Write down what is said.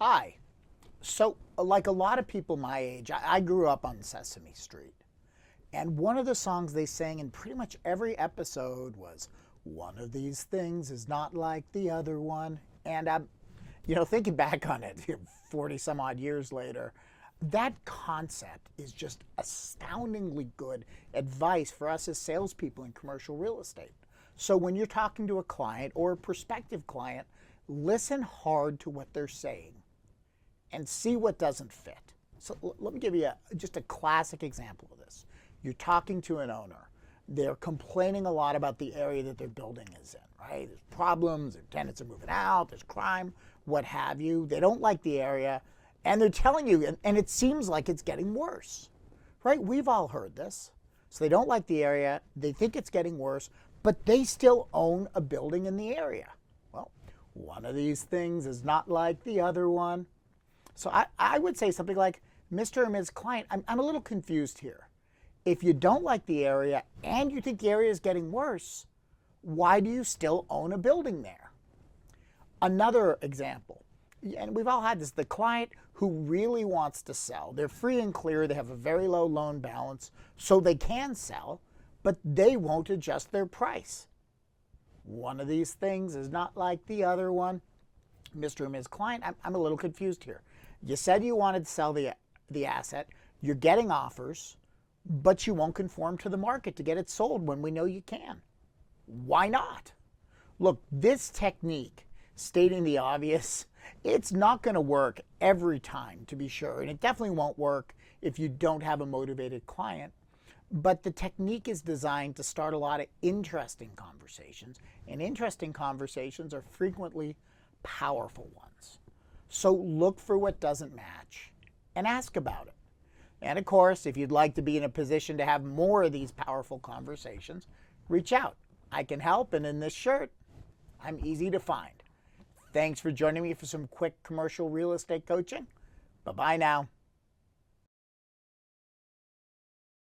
Hi. So, like a lot of people my age, I grew up on Sesame Street. And one of the songs they sang in pretty much every episode was, "One of these things is not like the other one." And I'm, thinking back on it 40 some odd years later, that concept is just astoundingly good advice for us as salespeople in commercial real estate. So when you're talking to a client or a prospective client, listen hard to what they're saying and see what doesn't fit. So let me give you just a classic example of this. You're talking to an owner. They're complaining a lot about the area that their building is in, right? There's problems, their tenants are moving out, there's crime, what have you. They don't like the area, and they're telling you, and it seems like it's getting worse, right? We've all heard this. So they don't like the area, they think it's getting worse, but they still own a building in the area. Well, one of these things is not like the other one. So I would say something like, Mr. or Ms. Client, I'm a little confused here. If you don't like the area and you think the area is getting worse, why do you still own a building there? Another example, and we've all had this, the client who really wants to sell. They're free and clear, they have a very low loan balance, so they can sell, but they won't adjust their price. One of these things is not like the other one. Mr. or Ms. Client, I'm a little confused here. You said you wanted to sell the asset, you're getting offers, but you won't conform to the market to get it sold when we know you can. Why not? Look, this technique, stating the obvious, it's not going to work every time, to be sure, and it definitely won't work if you don't have a motivated client. But the technique is designed to start a lot of interesting conversations, and interesting conversations are frequently powerful ones. So look for what doesn't match and ask about it. And of course, if you'd like to be in a position to have more of these powerful conversations, reach out. I can help, and in this shirt, I'm easy to find. Thanks for joining me for some quick commercial real estate coaching. Bye-bye now.